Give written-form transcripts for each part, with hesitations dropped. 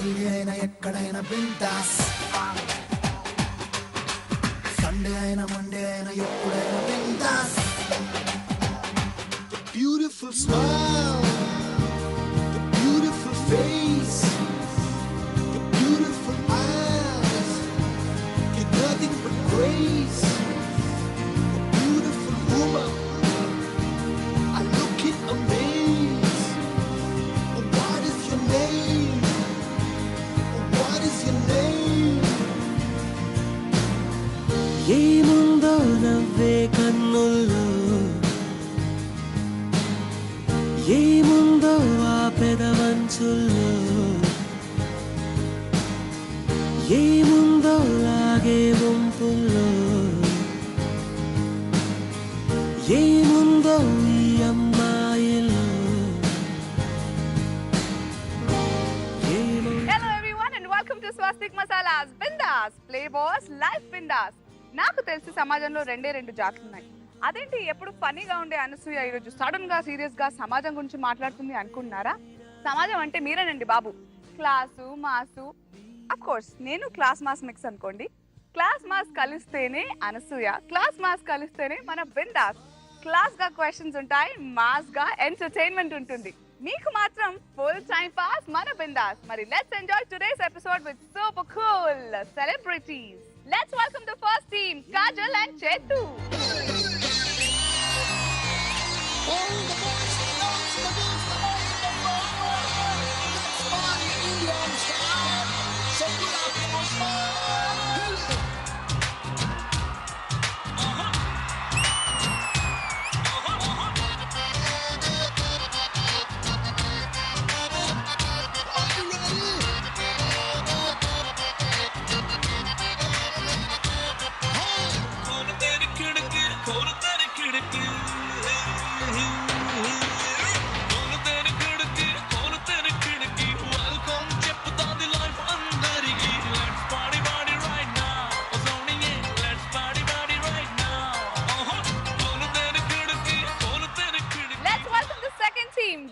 Saturday అయినా ఎక్కడైనా bindaas, Sunday అయినా మండే అయినా ఎప్పుడైనా bindaas. Beautiful smile, the beautiful face, the beautiful eyes, get nothing but grace. A beautiful woman, I look in amaze. What is your name? What is your name? ఏముందో నవ్వే కన్నుల్లో, ఏముందో ఆ పెదవంచుల్లో, ఏముందో లాగే వంపుల్లో, ఏముందో ఈ అమ్మాయిలో. Hello everyone and welcome to Swastik Masalas. Bindas, play boss, life bindas. నాకు తెలిసి సమాజంలో రెండు జాతులు ఉన్నాయి. అదేంటి ఎప్పుడు ఫనీగా ఉండే అనసూయ ఈరోజు సడన్ గా సీరియస్ గా సమాజం గురించి మాట్లాడుతుంది అనుకుంటున్నారా? సమాజం అంటే మీరేనండి బాబు. క్లాసు మాసు, అఫ్ కోర్స్ నేను క్లాస్ మాస్ మిక్స్ అనుకోండి. క్లాస్ మాస్ కలిస్తేనే అనసూయ, క్లాస్ మాస్ కలిస్తేనే మన బిందాస్. క్లాస్ గా క్వశ్చన్స్ ఉంటాయి, మాస్ గా ఎంటర్టైన్మెంట్ ఉంటుంది. మీకు మాత్రం ఫుల్ టైం పాస్ మన బిందాస్. మరి let's enjoy today's episode with super cool celebrities. Let's welcome the first team, Kajal and చేతు.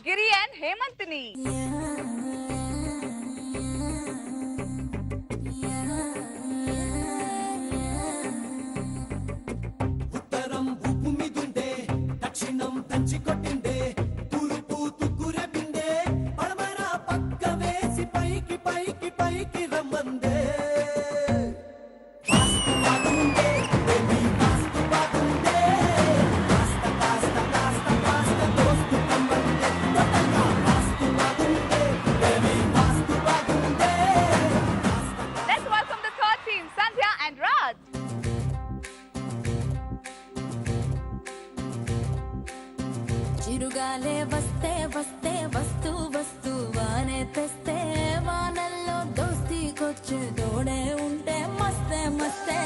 గిరి అండ్ హేమంత్ని. ఉత్తరం ఉప్పు మీదుండే, దక్షిణం దంచి కొట్టిండే, తూర్పు తుగ్గురె పిండే, పడమర పక్క వేసి పైకి పైకి పైకి రమ్మందే. వాస్తు బాగుండే, బేబీ వాస్తు బాగుండే, కాస్త కాస్త కాస్త కాస్త దోస్తు కమ్మందే. కొత్తగా వాస్తు బాగుండే, బేబీ వాస్తు బాగుండే. Let's welcome the third team, Sandhya and Raj. చిరుగాలే వస్తే వస్తే వస్తూ వస్తూ వానే తెస్తే, వానల్లో దోస్తీకొచ్చే తోడే ఉంటే మస్తే మస్తే.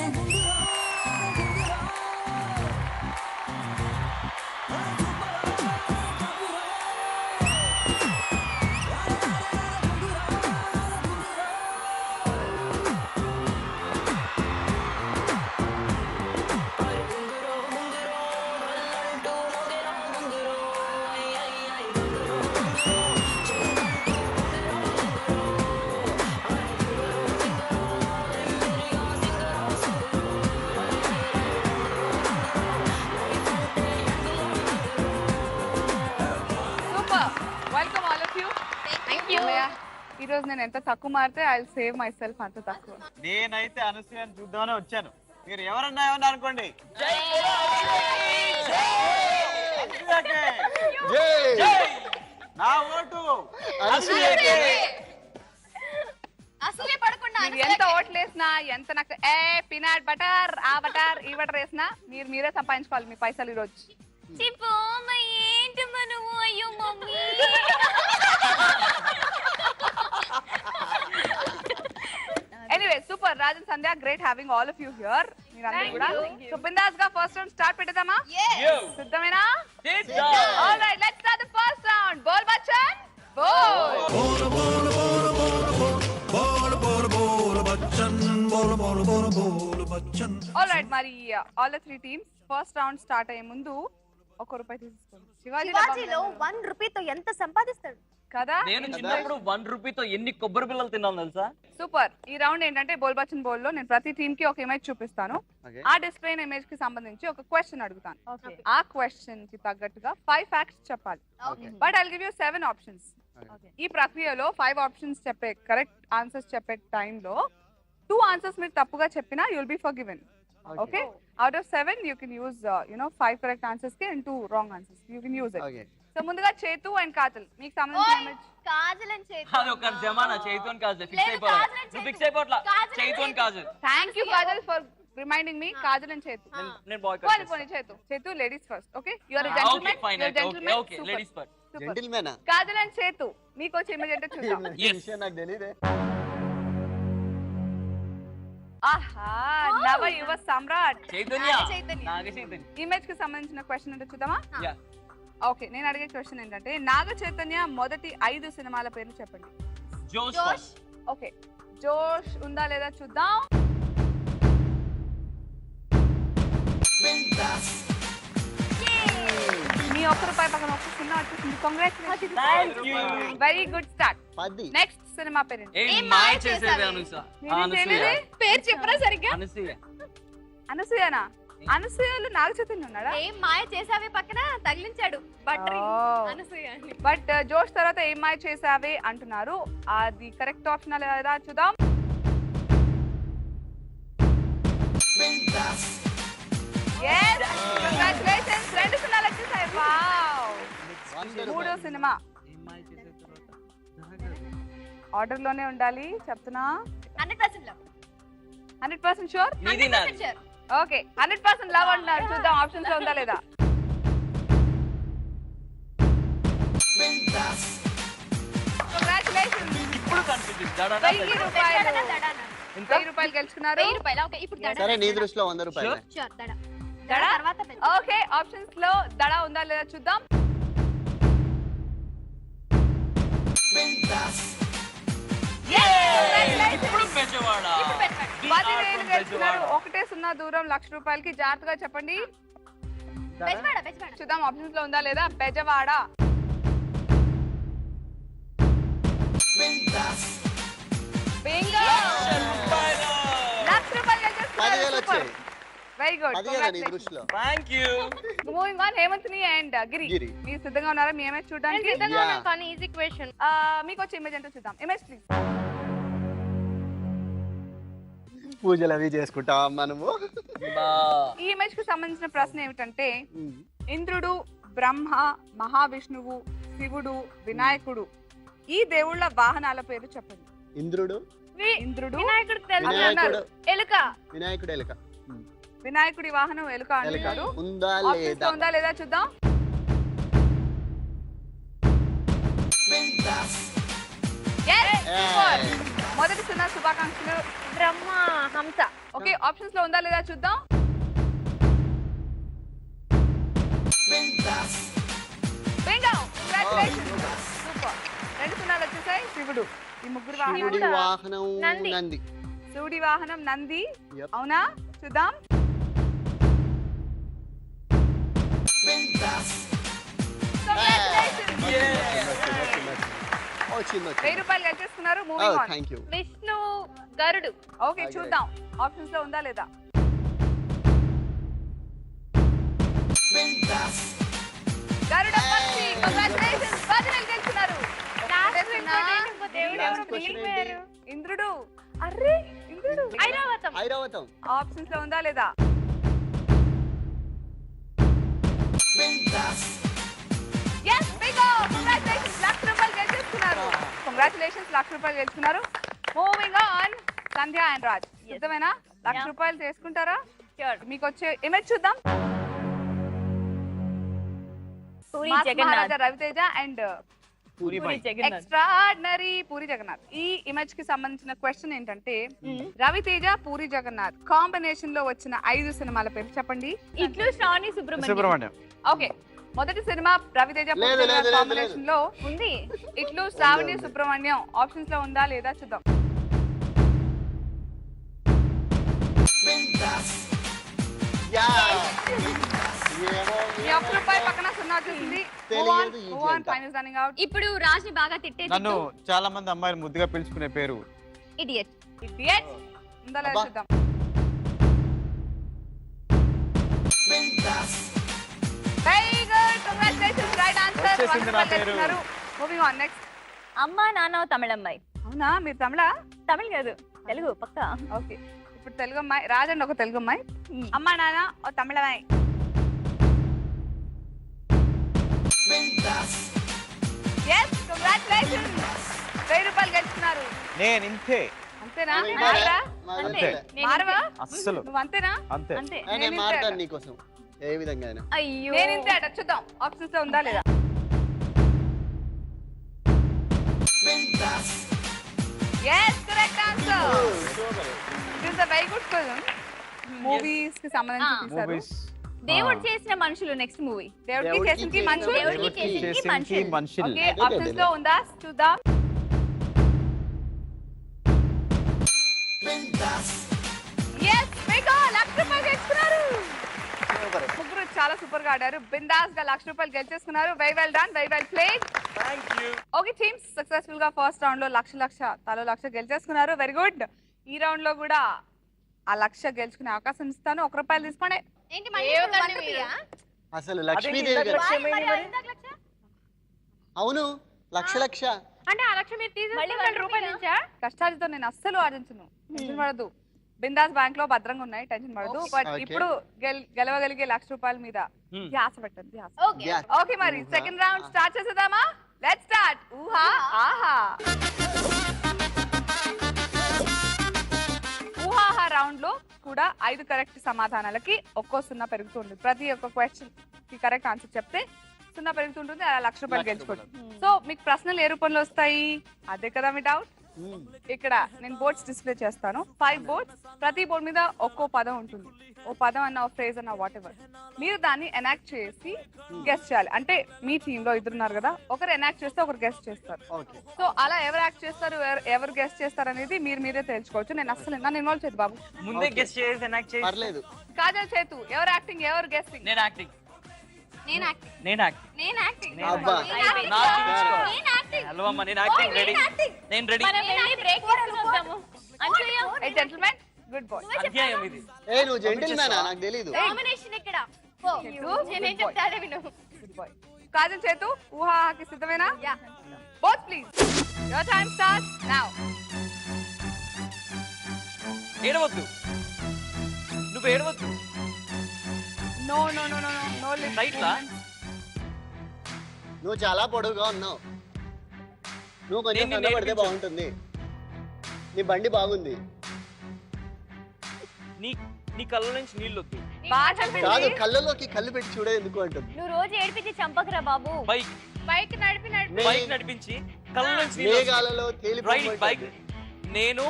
ఈ రోజు నేను ఎంత తక్కువ మారితే I will save my self అంత తక్కువ. నేనైతే అనసూయని చూద్దామని వచ్చాను. మీరు ఎవరన్నా ఏమన్నా అనుకోండి. నా ఓటు అనసూయకే. అసలే పడకుండా ఎంత ఓట్లేసినా, ఎంత నాకు పీనట్ బటర్ ఆ బటర్ ఈ బటర్ వేసినా మీరే సంపాదించుకోవాలి మీ పైసలు ఈ రోజు. అయ్యో mummy. Anyway, super Raj and Sandhya, great having all of you here. మీరందరూ కూడా సో బిందాస్ గా ఫస్ట్ రౌండ్ స్టార్ట్ పెట్టేద్దామా? సిద్ధమేనా? All right, let's start the first round. Bol Bachchan Bol. Bol Bol Bol Bol Bol Bol Bachchan Bol Bol Bol Bol Bachchan. All right, మరి all the three teams first round start అయ్యే ముందు ₹1 తీసుకోండి. శివాజీలో 1 రూపీతో ఎంత సంపాదిస్తాడు? కదా నేను చిన్నప్పుడు 1 రూపీతో ఎన్ని కొబ్బరి పిల్లలు తిన్నాను తెలుసా? సూపర్. ఈ రౌండ్ ఏంటంటే బోల్ బచ్చన్ బోల్ లో నేను ప్రతి టీమ్ కి ఒక ఇమేజ్ చూపిస్తాను. ఆ డిస్ప్లే ఇమేజ్ కి సంబంధించి ఒక క్వశ్చన్ అడుగుతాను. ఆ క్వశ్చన్ కి తగ్గట్టుగా 5 ఫ్యాక్ట్స్ చెప్పాలి. But I will give you 7 options. ఈ ప్రక్రియలో 5 ఆప్షన్స్ చెప్పే కరెక్ట్ ఆన్సర్స్ చెప్పే టైంలో 2 ఆన్సర్స్ మీరు తప్పుగా చెప్పినా you will be forgiven. Okay, out of 7 you can use 5 correct answers కి and 2 wrong answers. You can use it. So ముందుగా చేతు అండ్ కాజల్ మీకు సంబంధించిన ఇమేజ్. కాజల్ అండ్ చేతు. అది ఒక జమానా చైతు అని కాజల్ ఫిక్స్ అయిపోవాలి. నువ్వు ఫిక్స్ అయిపోట్లా చైతు అని Kajal. Thank you Kajal for reminding me. Kajal and Chethu. నేను బాయ్ పోనీ Chethu ladies first. Okay, you are a gentleman. Okay fine okay ladies first. Gentleman. Kajal and Chethu మీకు వచ్చే ఇమేజ్ అంటే చూద్దాం. నాకు తెలియదే. ఆహా, నవ యువ సమ్రాట్ చైతన్య చైతన్య. నాగ చైతన్య. ఇమేజ్ కి సంబంధించిన క్వశ్చన్ అంటే చూద్దామా? యా ఓకే, నేను అడిగే క్వశ్చన్ ఏంటంటే నాగ చైతన్య మొదటి 5 సినిమాల పేర్లు చెప్పండి. జోష్ జోష్. ఓకే, జోష్ ఉందా లేదా చూద్దాం. మీ ₹1 పక్కన ఒక సినిమా వచ్చేసింది. Congratulations. Thank you. Very good start. 10. Next cinema పేరు ఏ మాయ చేసేది అనుస. ఏంటి? పేరు చెప్పరా సరిగ్గా? అనసూయ. అనసూయనా? అనసూయలో నాగ చైతన్య ఉన్నాడా? ఏం మాయ చేసావే పక్కన తగిలించాడు బట్టరి Oh. అనసూయ అని. బట్ జోష్ తర్వాత ఏం మాయ చేసావే అంటున్నారు. అది కరెక్ట్ ఆప్షన్ లేదా చూద్దాం. Yes, congratulations. 2 సినిమాలు వచ్చేసాయి. వావ్. మూడో సినిమా ఆర్డర్ లోనే ఉండాలి చెప్తున్నా. 100% లవ్. 100% షూర్. నీది నాది. sure. ఓకే, 100% లవ్ అంటున్నారు. చూద్దాం ఆప్షన్స్ లో ఉందా లేదా. కంగ్రాచులేషన్స్. ఇప్పుడు కనిపించింది దడా. 1000 రూపాయలు. దడానా, దడానా. 1000 రూపాయలు గెలుచుకున్నారు. 1000 రూపాయలు. ఓకే, ఇప్పుడు దడా. సరే నీ దృష్టిలో 100 రూపాయలు. Sure, దడా. దడా? దడా తర్వాత పెద్ద. ఓకే, ఆప్షన్స్ లో దడా ఉందా లేదా చూద్దాం. ఇప్పుడు పెద్దవాడా. ఇప్పుడు పెట్టండి. 10,000 గెలుచుకున్నారు. 1-0 దూరం ₹1,00,000కి. జాగ్రత్తగా చెప్పండి. బెజవాడ, బెజవాడ. చూద్దాం ఆప్షన్స్ లో ఉందా లేదా. బెజవాడ. బింగో. ₹1,00,000 గెలుచుకున్నారు. 10,000 వచ్చాయి. Very good. 10,000 నీ దృష్టిలో. Thank you. మూవింగ్ ఆన్, హేమంత్ని అండ్ గిరి. గిరి. మీరు సిద్ధంగా ఉన్నారా మీ ఇమేజ్ చూడడానికి? సిద్ధంగా Yeah. ఉన్నాం కానీ ఈజీ క్వశ్చన్. మీకు వచ్చే ఇమేజ్ అంటే చూద్దాం. Image please. పూజలు అవి చేసుకుంటాం మనము. ఈ ఇమేజ్ కి సంబంధించిన ప్రశ్న ఏమిటంటే ఇంద్రుడు, బ్రహ్మ, మహావిష్ణువు, శివుడు, వినాయకుడు ఈ దేవుళ్ళ వాహనాల పేరు చెప్పండి. ఇంద్రుడు, ఇంద్రుడు, వినాయకుడికి తెలుసు. అదే అన్నారు. ఎలుక. వినాయకుడు, ఎలుక. వినాయకుడి వాహనం ఎలుక ఎలుక అంటారు. ఉందా ఆప్షన్స్ లేదా? లో ఉందా లేదా చూద్దాం. Yes, super. మొదటి సినిమా శుభాకాంక్షలు. బ్రహ్మ, హంస. ఓకే, ఆప్షన్స్ లో ఉందా లేదా చూద్దాం. Bingo! Congratulations. Super. 2 సినిమాలు వచ్చేసాయి. శివుడు. ఈ ముగ్గురు శివుడి వాహనాలు. వాహనం నంది. నంది. శివుడి వాహనం నంది. Yep. అవునా చూద్దాం. Congratulations. ఓ చిన్న ₹1000 గెలిచేసుకున్నారు. Moving on. Thank you. Vishnu, Garudu. Okay, చూద్దాం ఆప్షన్స్ లో ఉందా లేదా. గరుడ పక్షి. కంగ్రాచులేషన్స్. 10,000 గెలుచుకున్నారు. ఇంద్రుడు. అర్రే ఇంద్రుడు. ఐరావతం. ఐరావతం. ఆప్షన్స్ లో ఉందా లేదా. Yes, bingo! Congratulations. ₹1,00,000 గెలుచుకున్నారు. Congratulations, ₹1,00,000 గెలుచుకున్నారు. Moving on, Sandhya and Raj. సిద్ధమేనా? ₹1,00,000 చేసుకుంటారా? మీకు వచ్చే ఇమేజ్ చూద్దాం. Puri mass Jagannath. Maharaja Ravi Teja and Puri boy. Extraordinary Puri Jagannath. ఈ ఇమేజ్ కి సంబంధించిన క్వశ్చన్ ఏంటంటే రవితేజ, పూరి జగన్నాథ్ కాంబినేషన్ లో వచ్చిన 5 సినిమాల పేరు చెప్పండి. ఇట్లు శ్రావణి సుబ్రహ్మణ్యం. ఓకే, మొదటి సినిమా రవితేజ లేదు, లేదు, లేదు, కాంబినేషన్ లో ఉంది. ఇట్లు శ్రావణి సుబ్రహ్మణ్యం. ఆప్షన్స్ లో ఉందా లేదా చూద్దాం. యా. ఏమో ఈ ₹1 పక్కన 0 వచ్చేసింది. తెలియదు ఈ Move on. జంట. Time is running out. ఇప్పుడు రాజ్ని బాగా తిట్టే నన్ను చాలా మంది అమ్మాయిలు ముద్దుగా పిలుచుకునే పేరు ఇడియట్. Idiot. ఉందా లేదా అబ్బా. చూద్దాం. Very good. Congratulations. Right answer. వచ్చేసింది నా పేరు. Moving on. Next. అమ్మ నాన్న తమిళమ్మాయి. అవునా మీరు తమిళ? తమిళ్ కాదు తెలుగు పక్క. ఓకే. ఇప్పుడు తెలుగు అమ్మాయి రాజండి ఒక తెలుగు అమ్మాయి. అమ్మ నాన్న ఓ తమిళ అమ్మాయి. Yes. Congratulations. ₹1000 గెలుచుకున్నారు. నేను ఇంతే అంతేనా? నేను మారవా? అంతే. మారవా? అస్సలు నువ్వు అంతేనా? అంతే అంతే. నేను మారుతాను నీకోసం ఏ విధంగా అయినా. అయ్యో నేను ఇంతే అట చూద్దాం ఆప్షన్స్ లో ఉందా లేదా. Yes, correct answer. This is a very good film. Movies కి సంబంధించి తీశారు. మూవీస్ దేవుడు చేసిన మనుషులు నెక్స్ట్ మూవీ. దేవుడికి చేసింది మనుషులు. దేవుడికి చేసింది మనుషులు. మనుషులు ఓకే ఆప్షన్స్ లో ఉందా చూద్దాం. Yes, మీకు ₹1,00,000 గెలుచుకున్నారు. ముగ్గురు చాలా సూపర్ గా ఆడారు. బిందాస్ గా ₹1,00,000 గెలిచేసుకున్నారు. Very well done, very well played. Okay teams successful గా ఫస్ట్ రౌండ్ లో తలో లక్ష గెలిచేసుకున్నారు. Very good. ఈ రౌండ్ లో కూడా ఆ లక్ష గెలుచుకునే అవకాశం ఇస్తాను. ₹1 తీసుకోండి. ఏంటి మళ్ళీ అసలు లక్ష్మీదేవి గారు అవును లక్ష అంటే ఆ లక్ష మీరు ₹1,000 నుంచా? కష్టాలతో నేను అస్సలు ఆర్జించను. టెన్షన్ పడదు. బిందాస్ బ్యాంక్ లో భద్రంగా ఉన్నాయి. టెన్షన్ పడదు. But Okay. ఇప్పుడు గెలవగలిగే ₹1,00,000 మీద ధ్యాస పెట్టండి. ధ్యాస. Yes. ఓకే మరి సెకండ్ రౌండ్ స్టార్ట్ చేసేద్దామా? Let's start. ఊహా ఆహా. ఊహాహా రౌండ్ లో కూడా 5 కరెక్ట్ సమాధానాలకి ఒక్కో 0 పెరుగుతుంది. ప్రతి ఒక్క క్వశ్చన్ కి కరెక్ట్ ఆన్సర్ చెప్తే 0 పెరుగుతుంటుంది. అలా ₹1,00,000 గెలుచుకోండి. సో మీకు ప్రశ్నలు ఏ రూపంలో వస్తాయి? అదే కదా మీ డౌట్. ఇక్కడ నేను బోర్డ్స్ డిస్ప్లే చేస్తాను. 5 బోర్డ్స్. ప్రతి బోర్డ్ మీద ఒక్కో పదం ఉంటుంది. ఓ పదం అన్న ఓ ఫ్రేజ్ అన్న వాట్ ఎవర్. మీరు దాన్ని ఎనాక్ట్ చేసి గెస్ట్ చేయాలి. అంటే మీ టీమ్ లో ఇద్దరున్నారు కదా, ఒకరు ఎనాక్ట్ చేస్తే ఒకరు గెస్ట్ చేస్తారు. ఓకే సో అలా ఎవరు యాక్ట్ చేస్తారు ఎవరు గెస్ట్ చేస్తారు అనేది మీరే తెలుసుకోవచ్చు. నేను అసలు నన్ను ఇన్వాల్వ్ చేయదు బాబు. ముందే గెస్ట్ చేసి ఎనాక్ట్ చేసి పర్లేదు. కాజల్ చేతు ఎవరు యాక్టింగ్ ఎవరు గెస్టింగ్? నేను యాక్టింగ్ నేను యాక్టింగ్. నేను యాక్టింగ్ నేను యాక్టింగ్. అబ్బా. నా చూపించుకో. నేను యాక్టింగ్. హలో అమ్మ నేను యాక్టింగ్ రెడీ నేను రెడీ మనం వెళ్ళి బ్రేక్ తీసుకుందాము. అంజయ్య ఏ జెంటిల్మెన్ గుడ్ బాయ్. అధ్యాయం ఇది ఏ నువ్వు జెంటిల్మేనా నాకు తెలీదు. కాంబినేషన్ ఇక్కడ. పో. నేనేం చెప్తాడే విను. Good bye. కాజల్ చేతు ఊహాకి సిద్ధమేనా? Both please. Your time starts now. ఏడవద్దు నువ్వు ఏడవద్దు no no no no no lip. Right లా నువ్వు చాలా పొడవుగా ఉన్నావు. నువ్వు కొంచెం నేను నిన్ను సన్నపడితే నేర్పించు. బాగుంటుంది. నీ బండి బాగుంది. నీ నీ కళ్ళ నుంచి నీళ్ళు వద్దు బాగా కాదు చెప్పింది. కళ్ళలోకి కళ్ళు పెట్టి చూడే ఎందుకు అంటుంది. నువ్వు రోజు ఏడిపించి చంపకరా బాబు. బైక్ బైక్ నడిపి బైక్ నడిపించి కళ్ళ నుంచి నీళ్ళు వద్దు. మేఘాలలో రైట్ తేలిపోయి బైక్ నేను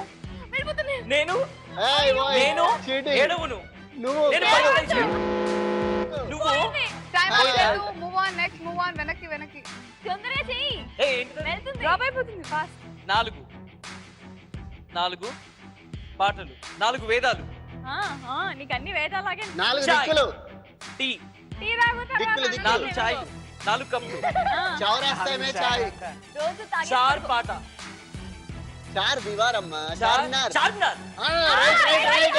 నేను ఏయ్ బాయ్, నేను cheating. ఏడవును నువ్వు నేను బైక్ నుంచి నువ్వు టైం Ah. లేదు. Move on next move on వెనక్కి తొందరగా చెయ్యి. ఏ ఏంటిది? వెళ్తుంది. డ్రాప్ అయిపోతుంది ఫాస్ట్. 4 పాటలు 4 వేదాలు నీకు అన్ని వేదాలాగే. 4 చాయ్. దిక్కులు టీ టీ తాగుతా. దిక్కులు 4 చాయ్ 4 కప్పులు చౌరాస్తా మే చాయ్ రోజు తాగే. 4 పాట చార్ దీవార్ అమ్మా చార్మినార్. చార్మినార్ ఆ, రైట్ రైట్ రైట్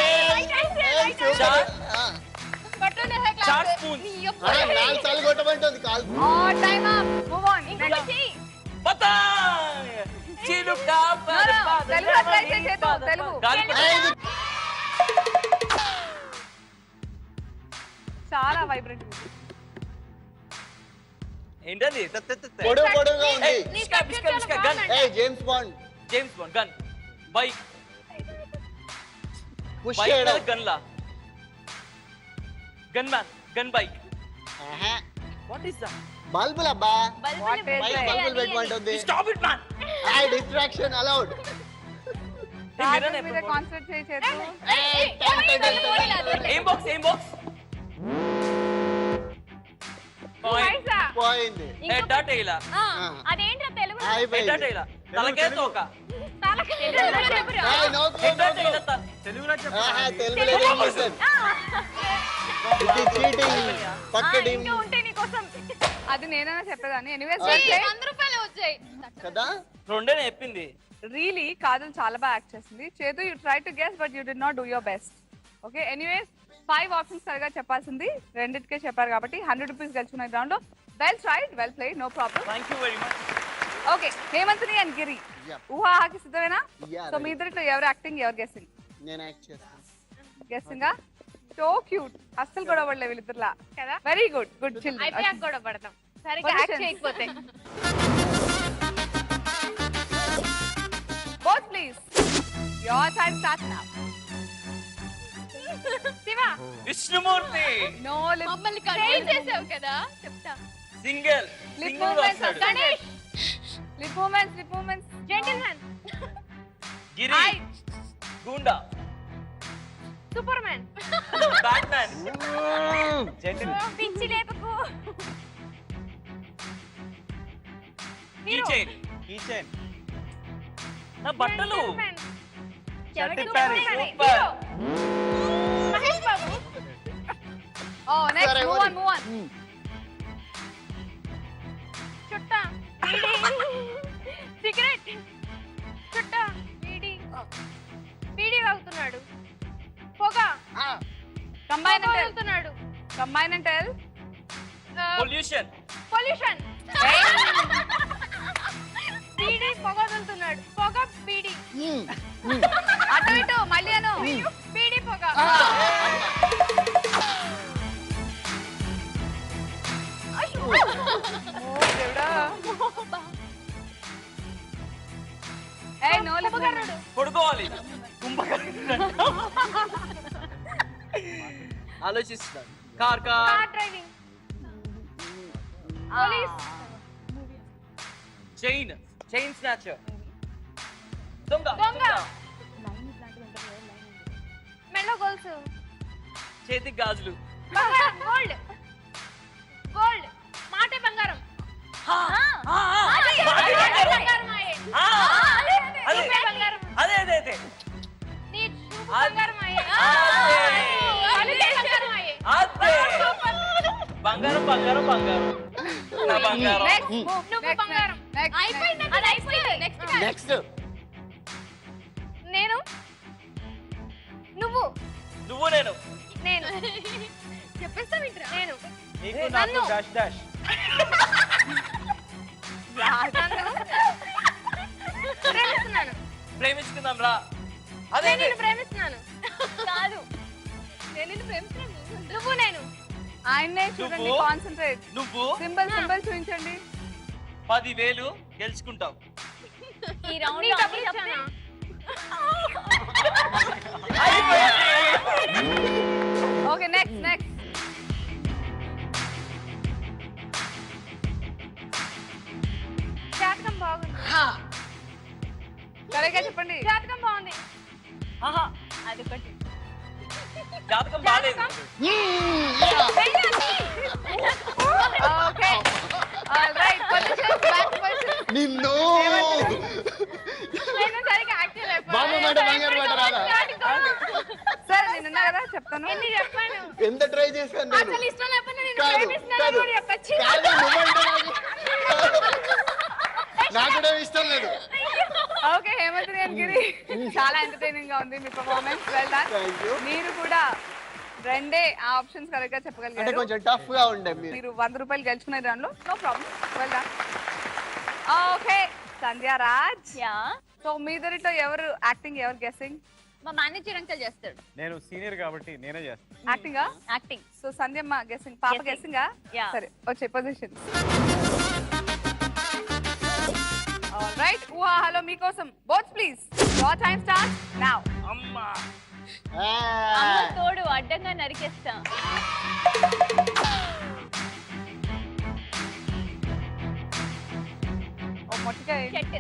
ఏయ్, సూపర్. చార్. ఆ, పట్టునే హై 4 స్పూన్ ఆ, 4 సార్లు కొట్టమంటుంది call. All time up. Move on. ఇంకొక చెయ్యి. పతాంగ్ చిలుక తెలుగు ట్రై చేద్దాం. తెలుగు ఏయ్, ఇది చాలా వైబ్రెంట్ ఉంది. ఏంటది పొడవుగా ఉంది. గన్ ఏయ్ James bond James bond gun bike push bike చేయడం. గన్ లా గన్ మ్యాన్ గన్ బైక్ ఆహా, వాట్ ఇస్ దట్ బల్బులు అబ్బా. బల్బులు What is పైన that? బల్బులు పెట్టమంటుంది. స్టాప్ ఇట్ మ్యాన్ ఏయ్ డిస్ట్రాక్షన్ అలౌడ్. రాజు మీద కాన్సంట్రేట్ చేయి చేతు. ఏయ్ టెన్ టెన్ టెన్ ఏం బాక్స్ పైసా. పోయింది. హెడ్ డాట్ ఇలా అదేంట్రా తెలుగు. హెడ్ అయిపోయింది. డాట్ ఇలా తలకే తోక తెలుగులో చెప్పురా. ఏయ్ నో హెడ్ డాట్ ఇలా తెలుగులో చెప్పు. ఆహా తెలుగులో ఏం చేశారు? చీటింగ్ పక్క టీం ఇంకా ఉంటే నీకోసం అది నేనైనా చెప్పేదాన్ని. ఎనీవేస్ 100 రూపాయలు వచ్చాయి కదా రెండే చెప్పింది. రియలీ కాజల్ చాలా బాగా యాక్ట్ చేసింది. చేదు you try to guess but you did not do your best. Okay anyways 5 options సరిగా చెప్పాల్సింది, రెండింటికే చెప్పారు కాబట్టి 100 రూపీస్ గెలుచుకున్న గ్రౌండ్ లో. Well tried, well play, no problem. Thank you very much. Okay హేమంత్ని అండ్ గిరి Yeah. ఊహాకి సిద్ధమేనా? Yeah, సో మీ ఇద్దరిలో ఎవరు యాక్టింగ్ ఎవరు గెస్సింగ్? నేను యాక్ట్ చేస్తాను. గెస్సింగా సో క్యూట్, అస్సలు గొడవ పడలే వీళ్ళిద్దరులా కదా. Very good, good children. అయిపోయాక కూడా పడతాం సరిగ్గా యాక్ట్ చేయకపోతే. Both please your time starts now. Shiva Vishnumurthy no lip మమ్మల్ని కన్విన్స్ చేసావు కదా చెప్తా. సింగిల్ లిప్ సింగిల్ మూమెంట్స్ వస్తాడు. Ganesh lip moments gentlemen Giri గూండా సూపర్ మ్యాన్ బ్యాట్మ్యాన్ పిచ్చి లేపకు కీచైన్ కిచెన్ నా బట్టలు Gentleman. షర్ట్ Super ప్యారీ man. సూపర్ మహేష్ బాబు ఓ నెక్స్ట్ సరే, మూవ్ ఎవరు? On move on. చుట్టా వీడి సిగరెట్ చుట్టా వీడి వీడి వాగుతున్నాడు పొగ కంబైన్ అండ్ టెల్, వాగుతున్నాడు combine and tell. Pollution pollution వీడి పొగ వదులుతున్నాడు పొగ వీడి అటు ఇటు మళ్ళీ అను. వీడి పొగ ఓ దేవుడా. ఏయ్ నో లిప్ మూమెంట్స్. పడుకోవాలి ఆలోచిస్తున్నాను. Car car driving police chain snatcher దొంగ దొంగ మెల్ల గోల్స్ చేతికి గాజులు బంగారం గోల్డ్ గోల్డ్ మాటే బంగారం బంగారం ఆయే అదే రూపే బంగారం అదే అదే అదే నీ చూపు బంగారం ఆయే అదే బంగారం ఆయే అదే బంగారం బంగారం బంగారం నా బంగారం నెక్స్ట్ మూవ్. నువ్వు బంగారం అయిపోయింది అది అయిపోయింది నెక్స్ట్ నెక్స్ట్ నేను నువ్వు నువ్వు నేను నేను చెప్పేస్తా వింటరా నేను నీకు నాకు నన్ను. డాష్ డాష్ నన్ను ప్రేమిస్తున్నాను ప్రేమించుకుందాం రా అదే నేను నిన్ను ప్రేమిస్తున్నాను కాదు నేను నిన్ను ప్రేమిస్తున్నాను నువ్వు నేను ఆయన్నే చూడండి, నువ్వు? కాన్సంట్రేట్. నువ్వు సింబల్ చూపించండి. 10,000 గెలుచుకుంటావు. ఈ రౌండ్ లో డబ్బులు ఇచ్చానా ఓకే నెక్స్ట్ జాతకం బాగుంది కరెక్ట్గా చెప్పండి. జాతకం బాగుంది ఆహా, అదొకటి జాతకం బాలేదు. Okay alright position back position. నిన్ను నేను సరిగా యాక్ట్ చేయలేకపోయాను. బాబు మాట బంగారు మాట రాదా? సరే నేనున్నా కదా చెప్తాను. ఎన్ని చెప్పాను ఎంత ట్రై చేశాను నేను. అసలు ఇష్టం లేకపోతే నేను కాదు, ప్రేమిస్తున్నాను కాదు. కూడా చెప్పొచ్చు. కాదు, నువ్వంటే నాకు కూడా ఇష్టం లేదు. ఓకే హేమంత్ అండ్ గిరి చాలా ఎంటర్టైనింగ్ గా ఉంది మీ performance. Well done. Thank you. మీరు కూడా రెండే ఆ ఆప్షన్స్ కరెక్ట్ గా అంటే చెప్పగలిగారు. కొంచెం టఫ్ గా ఉండే మీరు. మీరు 100 రూపాయలు గెలుచుకునే దానిలో no problem. Well done. Okay Sandhya Raj, yeah so మీ ఇద్దరిలో ఎవరు యాక్టింగ్ ఎవరు గెస్సింగ్? మా మేనేజర్ అంకల్ చేస్తాడు నేను సీనియర్ కాబట్టి నేనే చేస్తాను. Acting acting. సో సంధ్యమ్మ గెస్సింగ్, పాప Guessing. గెస్సింగ్. Yeah. సరే వచ్చే పొజిషన్. ఆల్రైట్ హలో మీకోసం both please your time start now. అమ్మా అమ్మ తోడు అడ్డంగా నరికేస్తా. ఓ మొట్టికాయ. షర్ట్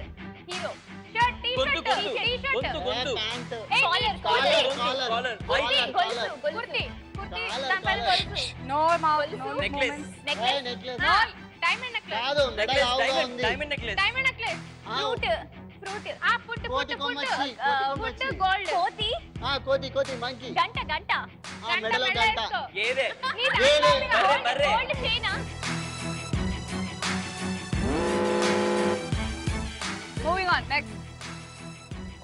హీరో షర్ట్ టీ గొంతు షర్ట్ గొంతు టీ షర్ట్ గొంతు గొంతు pant collar collar collar collar kurti collar గొలుసు కుర్తి కుర్తి కాలర్, దానిపైన కాలర్. గొలుసు no mouth no Necklace. Movements. Necklace necklace diamond necklace కాదు మెడ నెక్లెస్ లావుగా డైమండ్ ఉంది. డైమండ్ నెక్లెస్ డైమండ్ నెక్లెస్ ఆ. ఫ్రూట్ ఫ్రూట్ ఆ పుట్టు కోతి పుట్టు కొమ్మచ్చి, పుట్టు కోతి పుట్టు కొమ్మచ్చి. గోల్డ్ కోతి కోతి కోతి మంకీ. గంట గంట మెడలో గంట. ఏదే ఏదే. బర్రె. Gold China. Moving on next.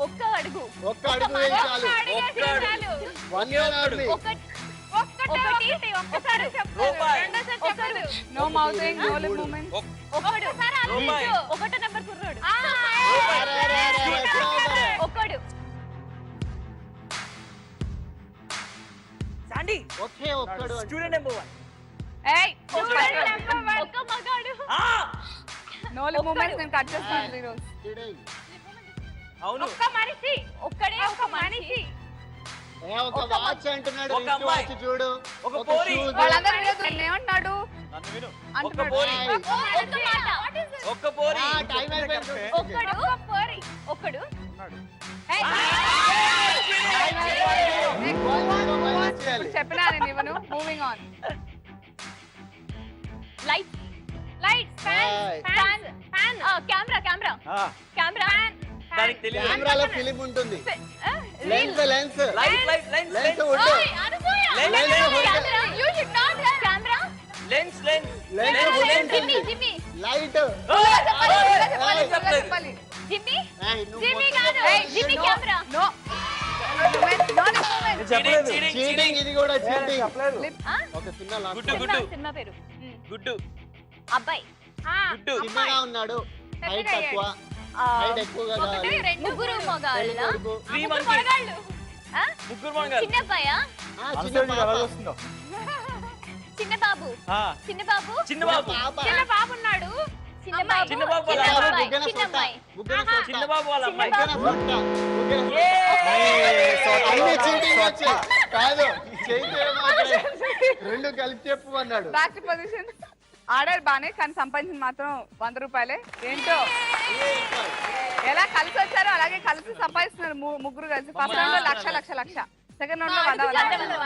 ఒక్క అడుగు. ఒక్క అడుగు వేయి చాలు. ఒక్క అడుగు. 1 year only. ఒక్కసారి రూపాయి. No mouthing, no lip movement. ఒక్కడు. రూపాయి. ఒకటో నెంబర్ కుర్రోడు. అరే, అరే, అరే, ఎట్లా అవ్వరే? ఒక్కడు. శాండీ ఒకే ఒక్కడు అంటే. Student number 1. ఏయ్ ఒక్క మగాడు. నో లిప్ మూమెంట్స్ నేను కట్ చేస్తాను ఈ రోజు. Kidding. అవును. ఒక్క మనిషి. ఒక్కడే ఒక మనిషి. ఒక వాచ్ అంటున్నాడు. ఒక wrist అమ్మాయి. watch చూడు. ఒక పోరి. shoes. వాళ్ళందరూ వినొద్దు, నేను ఏమంటున్నాడు నన్ను విను. ఒక్క అంటున్నాడు. పోరి. ఒక్క మాట. ఒక్క పోరి. టైం అయిపోయింది. ఒక్కడు. ఒక్కడు. ఏయ్, చేయాలి. చెప్పినా నేను ఇవ్వను. Moving on. Light. Light. Fan. Fan. Camera. Camera. ఆ, కెమెరా. దానికి తెలియదు. కెమెరాలో ఫిలిం ఉంటుంది. Lens lens light light lens lens lens ఉండు. Lens lens lens jimmy. ఉంటుంది. జిమ్మి. లైట్. చెప్పాలి. జిమ్మి. నువ్వు జిమ్మి మొత్తం కాదు. ఏయ్, Jimmy no. Camera. No movement, no lip movement. Cheating cheating cheating, cheating. ఇది కూడా చీటింగ్. లిప్ ఒక చిన్న లాస్ట్ గుడ్డు గుడ్డు సినిమా పేరు. గుడ్డు అబ్బాయి. గుడ్డు. చిన్నగా ఉన్నాడు. హైట్ తక్కువ. హైట్ ఎక్కువగా కావాలి. ముగ్గురు మగాళ్ళ. పెళ్ళికొడుకు. త్రీ ముగ్గురు మంకీస్. మగాళ్ళు. ఆ? ముగ్గురు మంగారు. చిన్న అబ్బాయా? చిన్న పాప. చిన్న బాబు. చిన్న బాబు. చిన్న బాబు. పాప. చిన్న బాబు ఉన్నాడు. చిన్న బాబు. చిన్న బాబు చిన్న వాళ్ళ అబ్బాయి. బుగ్గన చిన్న సొట్ట. అమ్మాయి. బుగ్గన సొట్ట. చిన్న బాబు వాళ్ళ అమ్మాయి. బుగ్గన సొట్ట. బుగ్గన సొట్ట. ఏ, అన్ని చీటింగ్ వచ్చాయి. కాదు చేతి రెండు కలిపి చెప్పు అన్నాడు. Back to position. ఆడారు బానే, కానీ సంపాదించింది మాత్రం 100 రూపాయలే. ఏంటో ఎలా కలిసి వచ్చారో అలాగే కలిసి సంపాదిస్తున్నారు ముగ్గురు కలిసి. ఫస్ట్ రౌండ్ లో లక్ష, సెకండ్ రౌండ్ లో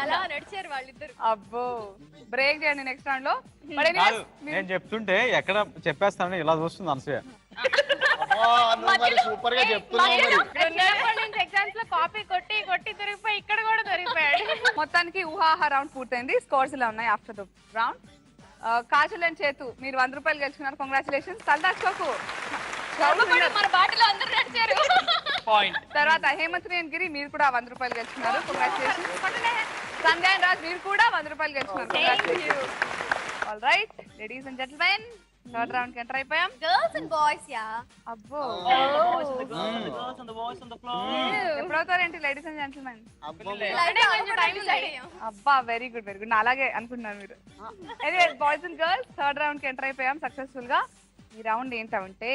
అలా నడిచారు వాళ్ళిద్దరు. అబ్బో, బ్రేక్ చేయండి నెక్స్ట్ రౌండ్ లో. But anyways, కాదు, మీరు- నేను చెప్తుంటే ఎక్కడ చెప్పేస్తానని ఇలా చూస్తుంది అనసూయ. నువ్వు మరి సూపర్ గా చెప్తున్నావు మరి. ఎగ్జామ్స్ లో కాపీ కొట్టి కొట్టి దొరికిపోయి ఇక్కడ కూడా దొరికిపోయాడు. మొత్తానికి ఊహాహా రౌండ్ పూర్తయింది. స్కోర్స్ ఇలా ఉన్నాయి after the round. Kajal and చేతు మీరు 100 రూపాయలు గెలుచుకున్నారు. కంగ్రాచులేషన్స్. తలదాచుకోకు. మన బాటలో అందరూ నడిచారు. పాయింట్. తర్వాత హేమంత్ అండ్ గిరి మీరు కూడా 100 రూపాయలు గెలుచుకున్నారు. కంగ్రాచులేషన్స్. సంధ్య అండ్ రాజ్ మీరు కూడా 100 రూపాయలు గెలుచుకున్నారు. Congratulations. All right ladies and gentlemen, third round కి ఎంటర్ అయిపోయాం. Girls and boys yeah. అబ్బో, ఎప్పుడవుతారేంటి లేడీస్ అండ్ జెంటిల్మెన్? అబ్బా, వెరీ గుడ్ వెరీ గుడ్. నా అలాగే అనుకుంటున్నాను మీరు. అదే boys and girls third round కి ఎంటర్ అయిపోయాం సక్సెస్ఫుల్ గా. ఈ రౌండ్ ఏంటంటే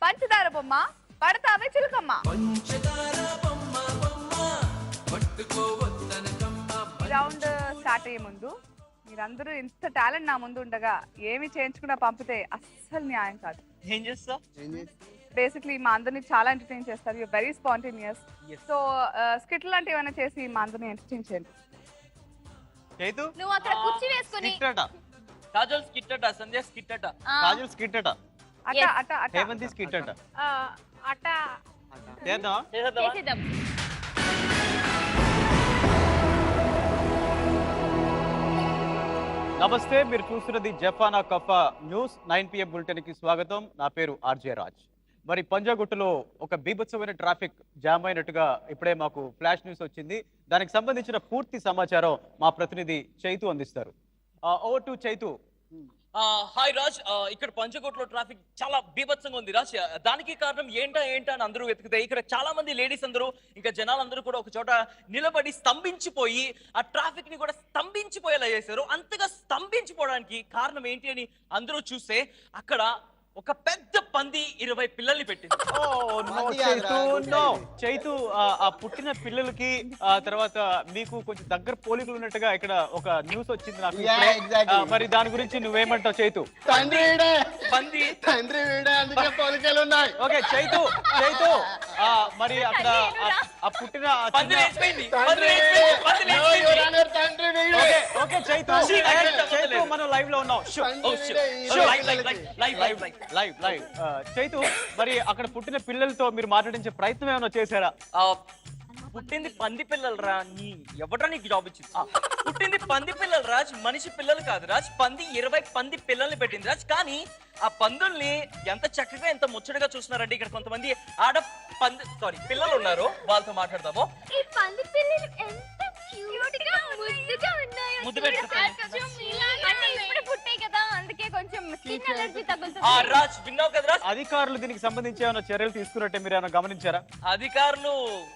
పంచదార బొమ్మ పడతావే చిలుకమ్మ. ఈ రౌండ్ స్టార్ట్ అయ్యే ముందు మీరందరూ ఇంత టాలెంట్ నా ముందు ఉండగా ఏమి చేయించుకున్నా పంపితే అస్సలు న్యాయం కాదు. ఏం చేస్తా? బేసిక్లీ మా అందరిని చాలా ఎంటర్టైన్ చేస్తారు. You very spontaneous. So skit లాంటి ఏమైనా చేసి మా అందరిని ఎంటర్టైన్ చేయండి. చైతు నువ్వు అక్కడ కుర్చీ వేసుకొని స్కిట్ అట. కాజల్ స్కిట్ అట, సంధ్య స్కిట్ అట. కాజల్ స్కిట్ అట. అట Yes. అట అట హేమంతి స్కిట్ అట. అట్ట చేద్దాం. చేసేద్దామా? చేసేద్దాం. నమస్తే, మీరు చూస్తున్నది జపానా కఫా న్యూస్ 9 PM బులెటిన్ కి స్వాగతం. నా పేరు ఆర్జే రాజ్. మరి పంజాగుట్టలో ఒక బీభత్సమైన ట్రాఫిక్ జామ్ అయినట్టుగా ఇప్పుడే మాకు ఫ్లాష్ న్యూస్ వచ్చింది. దానికి సంబంధించిన పూర్తి సమాచారం మా ప్రతినిధి చైతు అందిస్తారు. Over to Chaitu. Hi Raj, ఇక్కడ పంచకోట్లో ట్రాఫిక్ చాలా బీభత్సంగా ఉంది రాజ్. దానికి కారణం ఏంటా అని అందరూ వెతుకుతాయి. ఇక్కడ చాలా మంది లేడీస్ అందరూ ఇంకా జనాలందరూ కూడా ఒక చోట నిలబడి స్తంభించిపోయి ఆ ట్రాఫిక్ ని కూడా స్తంభించిపోయేలా చేశారు. అంతగా స్తంభించిపోవడానికి కారణం ఏంటి అని అందరూ చూస్తే అక్కడ ఒక పెద్ద పంది 20 పిల్లల్ని పెట్టింది. చైతు, ఆ పుట్టిన పిల్లలకి తర్వాత మీకు కొంచెం దగ్గర పోలికలు ఉన్నట్టుగా ఇక్కడ ఒక న్యూస్ వచ్చింది నాకు ఇప్పుడే. మరి దాని గురించి నువ్వేమంటావు చైతు? తండ్రి వీడే. పంది తండ్రి వీడే, అందుకే పోలికలు ఉన్నాయి. ఓకే చైతు, మరి అక్కడ ఆ పుట్టిన పంది లేచిపోయింది. తండ్రి వీడే. తండ్రి వీడే. ఓకే చైతు, మనం లైవ్ లో ఉన్నాం. లైవ్ చైతు, మరి అక్కడ పుట్టిన పిల్లలతో మీరు మాట్లాడించే ప్రయత్నం ఏమైనా చేశారా? పుట్టింది పంది పిల్లలు రా నీ ఎవడ్రా నీకు జాబ్ ఇచ్చింది పుట్టింది పంది పిల్లలు రాజ్ మనిషి పిల్లలు కాదు రాజ్ పంది 20 పంది పిల్లల్ని పెట్టింది రాజ్ కానీ ఆ పందుల్ని ఎంత చక్కగా ఎంత ముచ్చటగా చూస్తున్నారంటే ఇక్కడ కొంతమంది పిల్లలు ఉన్నారు వాళ్ళతో మాట్లాడతాము ఈ పంది పిల్లలు ఎంత క్యూట్ గా ముద్దుగా ఉన్నాయో ముద్దు పెట్టుకుంటాయి. అంటే ఇప్పుడు పుట్టాయి కదా అందుకే కొంచెం స్కిన్ అలర్జీ ఆ తగులుతుంది రాజ్ విన్నావు కదా రాజ్ అధికారులు దీనికి సంబంధించి ఏమైనా చర్యలు తీసుకున్నట్టే మీరు ఏమైనా గమనించారా? అధికారులు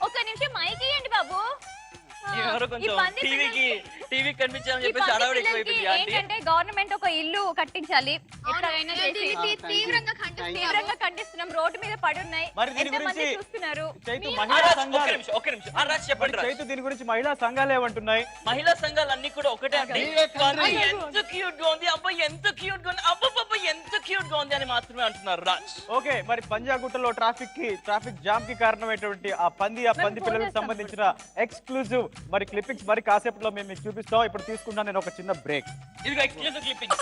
ఒక నిమిషం మైక్ ఇయ్యండి బాబు ఎవరో ఈ కొంచెం పంది టీవీ కనిపించాలని ఈ చెప్పేసి పంది అడవడి పిల్లలకి ఎక్కువైపోయింది ఆంటీ ఏంటంటే గవర్నమెంట్ ఒక ఇల్లు కట్టించాలి ఎక్కడైనా చేసి తీవ్రంగా తీవ్రంగా ఖండిస్తున్నాం రోడ్డు మీద పడి ఉన్నాయి మరి దీని ఎంతమంది గురించి చూస్తున్నారు చైతు మీరు- మహిళా ఒక్క సంఘాలు నిమిషం ఒక్క నిమిషం ఆ రాజ్ చెప్పండి రాజ్. చైతు దీని గురించి మహిళా సంఘాలు ఏమంటున్నాయి? మహిళా సంఘాలు అన్ని కూడా ఒకటే అంటే మీరే పంది కంట్రీ. ఎంత క్యూట్ గా ఉంది అబ్బాయి ఎంత క్యూట్ గా ఉంది అబ్బబ్బబ్బ ఎంత క్యూట్ గా ఉంది అని మాత్రమే అంటున్నారు రాజ్ ఓకే, మరి పంజాగుట్టలో ట్రాఫిక్ జామ్ కి కారణమైనటువంటి ఆ పంది పిల్లలకు సంబంధించిన ఎక్స్క్లూజివ్ మరి క్లిప్పింగ్స్ మరి కాసేపట్లో మేము మీకు చూపిస్తాం. ఇప్పుడు తీసుకుంటాను నేను ఒక చిన్న బ్రేక్. ఇదిగో exclusive clipping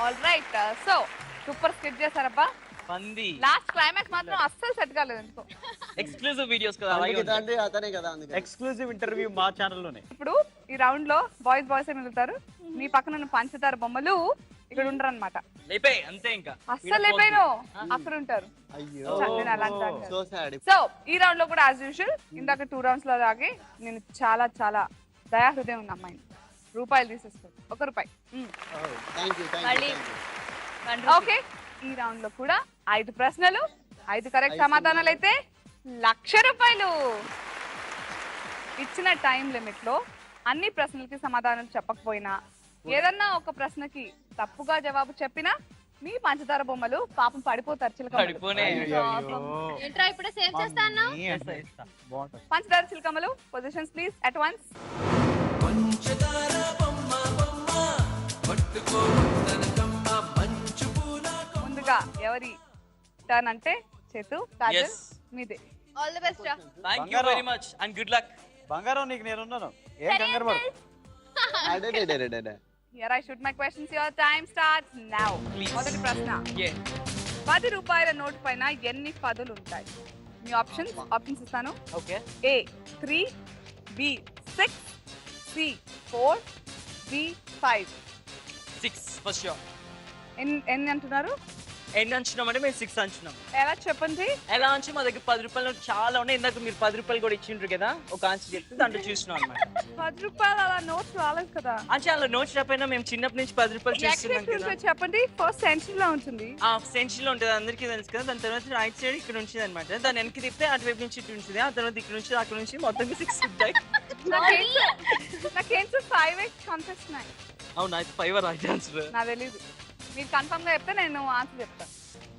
all right so super skit చేశారబ్బా. పంది లాస్ట్ క్లైమాక్స్ మాత్రం అస్సలు సెట్ కాలేదు ఎందుకో. ఎక్స్క్లూజివ్ వీడియోస్ కదా అలాగే అందుకే ఉంటాయి. అతనే కదా అందుకే ఎక్స్క్లూజివ్ ఇంటర్వ్యూ మా ఛానల్లోనే. ఇప్పుడు ఈ రౌండ్ లో బాయ్స్ మిగులుతారు. మీ పక్కన ఉన్న పంచదార బొమ్మలు ఇక్కడ ఉండరు అనమాట. లేపే అంతే ఇంకా అస్సలు లేపోయాను అక్కడ ఉంటారు. అయ్యో నేను అలాంటి దాన్ని కాదు. సో సాడ్ సో ఈ రౌండ్ లో కూడా యాజ్ యూజువల్ ఇందాక 2 రౌండ్స్ లో లాగే నేను చాలా చాలా దయాహృదయం ఉన్న అమ్మాయిని రూపాయలు తీసేస్తాను. ₹1. థ్యాంక్ యూ మళ్ళీ ఓకే, ఈ రౌండ్ లో కూడా 5 ప్రశ్నలు 5 కరెక్ట్ సమాధానాలు అయితే ₹1,00,000. ఇచ్చిన టైం లిమిట్ లో అన్ని ప్రశ్నలకి సమాధానం చెప్పకపోయినా ఏదన్నా ఒక ప్రశ్నకి తప్పుగా జవాబు చెప్పినా మీ పంచదార బొమ్మలు పాపం పడిపోతారు చిలకమ్మలు. పడిపోనే ఏంట్రా ఇప్పుడే సేవ్ చేస్తాను బాగుంటుంది. పంచదార చిలకమ్మలు పొజిషన్స్ ప్లీజ్ అట్ వన్స్. ముందుగా ఎవరి టర్న్ అంటే చేతు కాజల్ Yes. మీదే. ఆల్ ది బెస్ట్ రా thank you very much and good luck బంగారం నీకు నేనున్నాను, ఏం కంగారు పడు. అడే Here I shoot my questions. Your time starts now. Please. మొదటి ప్రశ్న, ఏ ₹10 నోట్ పైన ఎన్ని పదులు ఉంటాయి? మీ ఆప్షన్స్ ఇస్తాను. Okay A 3, B 6, C 4, D 5. 6 first show ఎన్ని అంటున్నారు? ఎన్ని అంచున్నాం అంటే మేము 6 అంచున్నాం. ఎలా చెప్పండి? ఎలా అంచు మా దగ్గర ₹10 చాలా ఉన్నాయి. ఇందాక మీరు ₹10 కూడా ఇచ్చిండ్రు కదా ఒక ఆన్సర్ చెప్తే దాంట్లో చూసినాం అనమాట. ₹10 అలా నోట్స్ రాలేదు కదా. అంటే అలా నోట్స్ రాపోయినా మేము చిన్నప్పటి నుంచి ₹10 చూస్తున్నాం కదా. చెప్పండి. ఫస్ట్ సెంచరీ లో ఉంటుంది. ఆ సెంచరీ లో ఉంటుంది అందరికీ తెలుసు కదా. దాని తర్వాత రైట్ సైడ్ ఇక్కడ ఉంటుంది అనమాట. దాని వెనక్కి తిప్పితే అటువైపు నుంచి ఇటు ఉంటుంది. ఆ తర్వాత ఇక్కడ నుంచి అక్కడ నుంచి మొత్తం 6 ఉంటాయి. నాకేంటో 5 కనిపిస్తున్నాయి. అవునా అయితే 5 రైట్ ఆన్సర్. నాకు తెలీదు. మీరు కన్ఫర్మ్ గా చెప్తే నేను ఆన్సర్ చెప్తాను.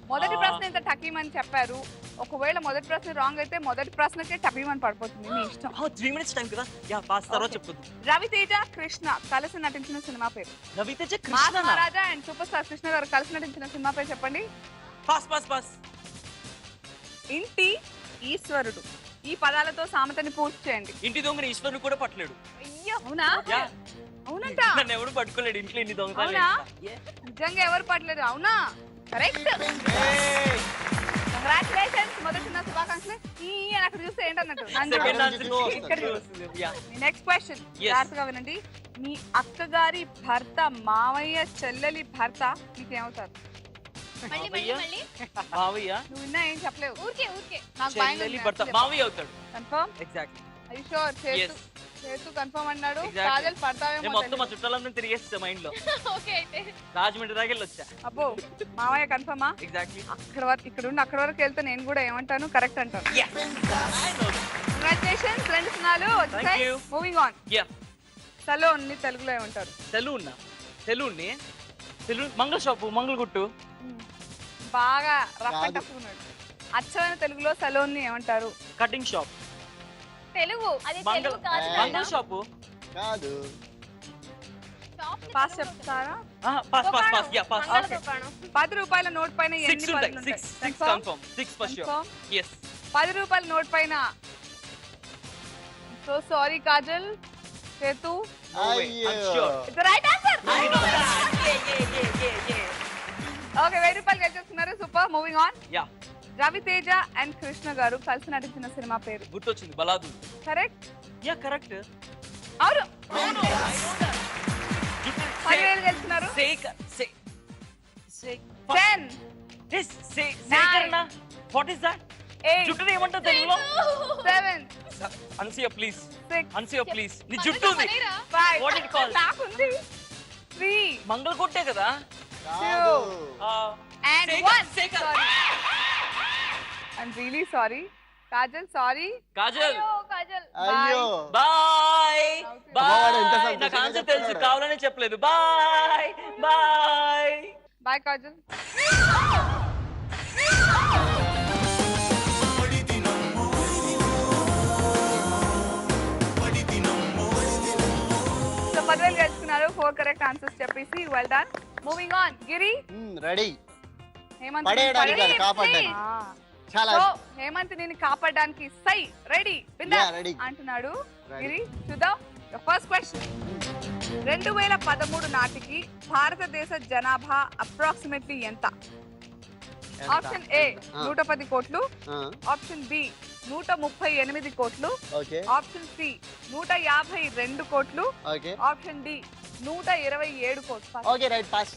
మొదటి ప్రశ్న ఇంత టకీమని చెప్పారు. ఒకవేళ మొదటి ప్రశ్న రాంగ్ అయితే మొదటి ప్రశ్నకే టకీమని పడిపోతుంది. మీ ఇష్టం. 3 మినిట్స్ టైం కదా. యా పాస్ తర్వాత చెప్పొద్దు. రవితేజ కృష్ణ కలిసి నటించిన సినిమా పేరు? Ravi Teja mass Krishna Maharaja and super star Krishna గారు కలిసి నటించిన సినిమా పేరు చెప్పండి. పాస్ ఇంటి ఈశ్వరుడు. ఈ పదాలతో సామెతని పూర్తి చేయండి. ఇంటి దొంగని ఈశ్వరుడు కూడా పట్టలేడు. అయ్యో అవునా? యా అవునంట. నన్ను ఎవడు పట్టుకోలేడు ఇంట్లో ఇన్ని దొంగలు. అవునా? నిజంగా ఎవరు పట్టలేదు. అవునా? కరెక్ట్. కంగ్రాచులేషన్స్. మొదటి నా శుభాకాంక్షలు. ఈ అని అక్కడ చూస్తే ఏంటన్నట్టు సెకండ్ ఆన్సర్ ఇక్కడ యా నెక్స్ట్ క్వశ్చన్ Yes. జాగ్రత్తగా వినండి. మీ అక్కగారి భర్త మావయ్య చెల్లెలి భర్త మీకు ఏమవుతారు? మళ్ళీ మావయ్య నువ్వు విన్నా ఏం చెప్పలేవు. ఊరికే నాకు చెల్లెలి భర్త మావయ్య అవుతాడు. Confirm. Exactly I sure? Yes. చేతు కన్ఫర్మ్ అన్నాడు. Exactly. కాజల్ పడతావేమో మొత్తం మా తెలీదు. చుట్టాలందరూ తిరిగేస్తా మైండ్ లో. ఓకే అయితే రాజమండ్రి దాకా వెళ్ళొచ్చా. అబ్బో మావయ్య కన్ఫర్మా? ఎగ్జాక్ట్లీ అక్కడ వరకు ఇక్కడ ఉండి అక్కడ వరకు వెళ్తే నేను కూడా ఏమంటాను కరెక్ట్ అంటాను. కంగ్రాచులేషన్స్. 2 సున్నాలు Thank you. Moving on. Yeah salon ని తెలుగులో ఏమంటారు? సెలూన్ని మంగళ షాపు మంగళగుట్టు. బాగా రఫ్ అండ్ కాదు. టఫ్ ఉన్నాడు. అచ్చమైన తెలుగులో సలోన్ ని ఏమంటారు? Cutting shop. తెలుగు అది మంగళ తెలుగు కాదు మంగళ షాపు. కాదు షాప్ పాస్ చెప్తారా? Pass yeah pass. ₹10 నోట్ పైన 6 ఎన్ని ఉంటాయి. పదులు 6 ఉంటాయి? Confirm. 6 for sure. Confirm? Yes ₹10 note పైన. So sorry Kajal. చేతు I'm sure. It's right answer. గెలుచుకున్నారు. Super. Moving on. Yeah Ravi Teja and Krishna గారు కలిసి నటించిన సినిమా పేరు. గుర్తొచ్చింది బలాదు. కరెక్ట్. Yeah correct. అవును. 10,000 గెలుచుకున్నారు. 10 సేకరణ. What is that? 8 జుట్టు ఏమంటారు తెలుగులో? 7 అన్సియా ప్లీజ్. 6 అన్సియా ప్లీజ్. నీ జుట్టు ఉంది. 5 What it called? నాకుంది. 3 మంగళ కొట్టే కదా. 2 and 1. Seeker. Sorry. I'm really sorry. Kajal, sorry. Kajal Kajal అయ్యో బాయ్ వాడు ఎంత బాయ్. సంతోషంగా నాకు ఆన్సర్ తెలుసు, చెప్తున్నాడు. కావాలని చెప్పలేదు. Bye bye. Bye, Kajal. So, 10,000 గెలుచుకున్నారు. 4 కరెక్ట్ ఆన్సర్స్ చెప్పేసి well done. Moving on. Giri ready Hemanth పడేయడానికి కాదు, కాపాడడానికి. చాలా సో హేమంత్ నేను కాపాడడానికి సై రెడీ Yeah, ready. అంటున్నాడు. Ready. గిరి చూద్దాం. First question. 2013 నాటికి భారతదేశ జనాభా అప్రాక్సిమేట్లీ ఎంత? ఆప్షన్ ఏ 110 కోట్లు, ఆప్షన్ బి 138 కోట్లు, ఓకే ఆప్షన్ సి 152 కోట్లు, ఓకే ఆప్షన్ డి 127 కోట్లు. Okay right pass.